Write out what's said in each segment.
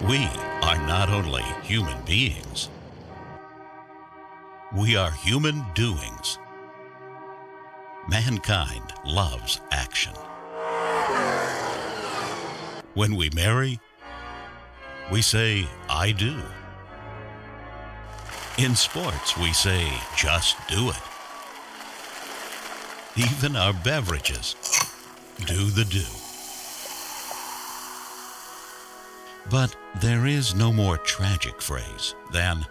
We are not only human beings, we are human doings. Mankind loves action. When we marry, we say, "I do." In sports, we say, "Just do it." Even our beverages do the do. But there is no more tragic phrase than,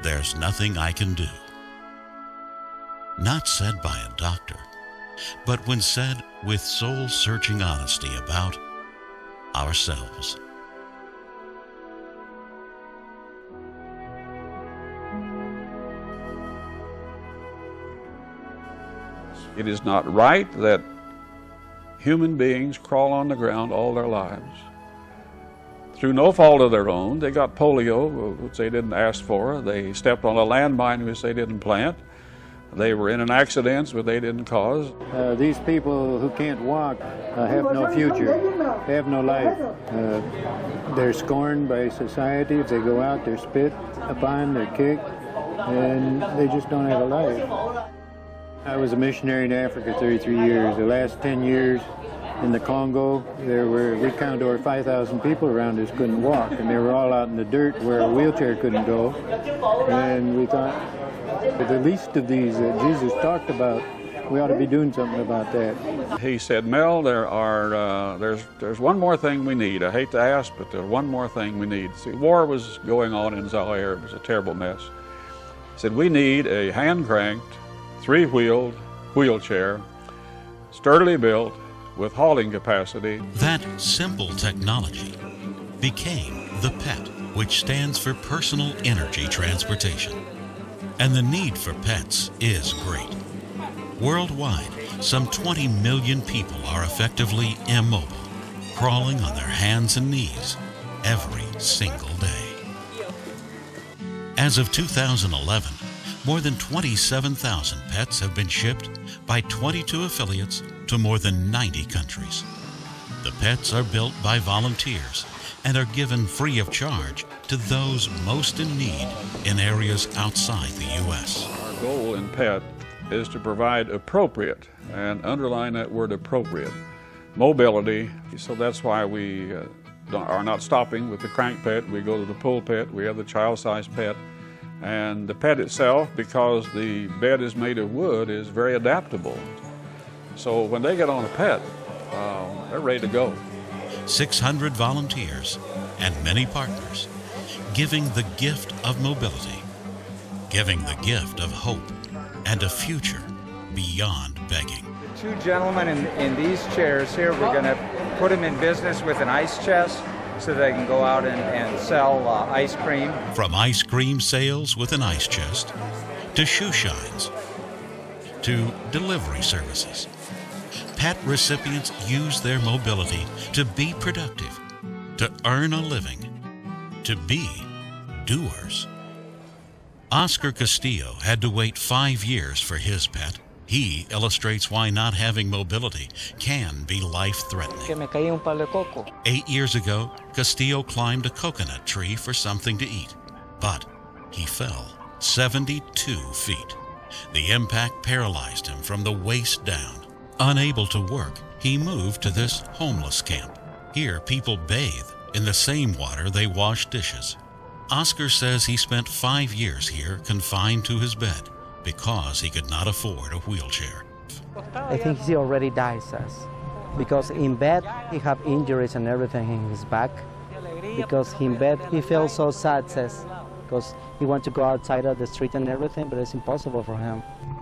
"There's nothing I can do." Not said by a doctor, but when said with soul-searching honesty about ourselves. It is not right that human beings crawl on the ground all their lives. Through no fault of their own, they got polio, which they didn't ask for. They stepped on a landmine, which they didn't plant. They were in an accident, which they didn't cause. These people who can't walk have no future. They have no life. They're scorned by society. If they go out, they're spit upon, they're kicked, and they just don't have a life. I was a missionary in Africa 33 years. The last 10 years in the Congo, we counted over 5,000 people around us couldn't walk, and they were all out in the dirt where a wheelchair couldn't go. And we thought, the least of these that Jesus talked about, we ought to be doing something about that. He said, "Mel, there's one more thing we need. I hate to ask, but there's one more thing we need." See, war was going on in Zaire. It was a terrible mess. He said, "We need a hand-cranked, three-wheeled wheelchair, sturdily built, with hauling capacity." That simple technology became the PET, which stands for Personal Energy Transportation. And the need for pets is great. Worldwide, some 20 million people are effectively immobile, crawling on their hands and knees every single day. As of 2011, more than 27,000 pets have been shipped by 22 affiliates to more than 90 countries. The pets are built by volunteers and are given free of charge to those most in need in areas outside the U.S. Our goal in PET is to provide appropriate, and underline that word appropriate, mobility. So that's why we are not stopping with the crank pet. We go to the pull pet. We have the child-sized pet. And the pet itself, because the bed is made of wood, is very adaptable. So when they get on a pet, they're ready to go. 600 volunteers and many partners, giving the gift of mobility, giving the gift of hope and a future beyond begging. The two gentlemen in these chairs here, we're going to put them in business with an ice chest, so they can go out and sell ice cream. From ice cream sales with an ice chest, to shoe shines, to delivery services, PET recipients use their mobility to be productive, to earn a living, to be doers. Oscar Castillo had to wait 5 years for his pet. He illustrates why not having mobility can be life-threatening. 8 years ago, Castillo climbed a coconut tree for something to eat, but he fell 72 feet. The impact paralyzed him from the waist down. Unable to work, he moved to this homeless camp. Here, people bathe in the same water they wash dishes. Oscar says he spent 5 years here confined to his bed, because he could not afford a wheelchair. I think he already died, says, because in bed he have injuries and everything in his back. Because in bed he feels so sad, says, because he wants to go outside of the street and everything, but it's impossible for him.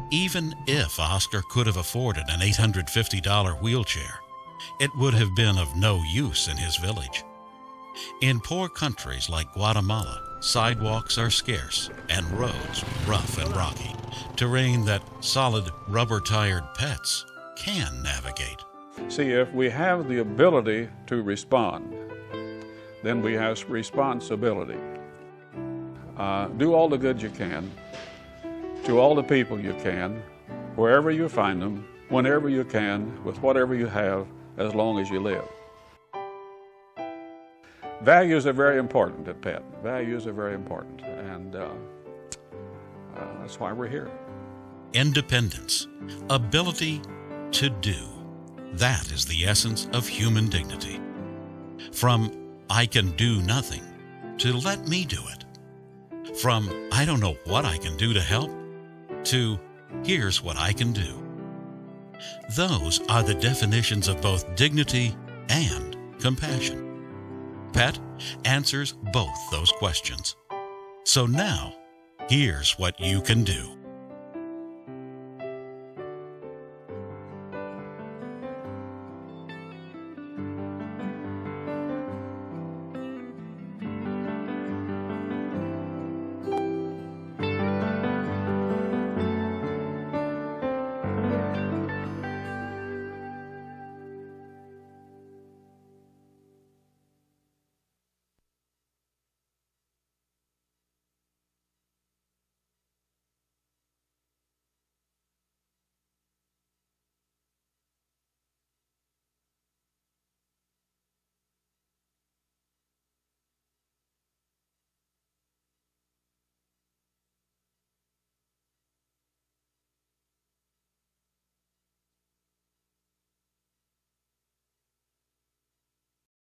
Even if Oscar could have afforded an $850 wheelchair, it would have been of no use in his village. In poor countries like Guatemala, sidewalks are scarce and roads rough and rocky, terrain that solid rubber-tired pets can navigate. See, if we have the ability to respond, then we have responsibility. Do all the good you can, to all the people you can, wherever you find them, whenever you can, with whatever you have, as long as you live. Values are very important at PET. Values are very important, and that's why we're here. Independence, ability to do. That is the essence of human dignity. From I can do nothing to let me do it. From I don't know what I can do to help to here's what I can do. Those are the definitions of both dignity and compassion. PET answers both those questions. So now, here's what you can do.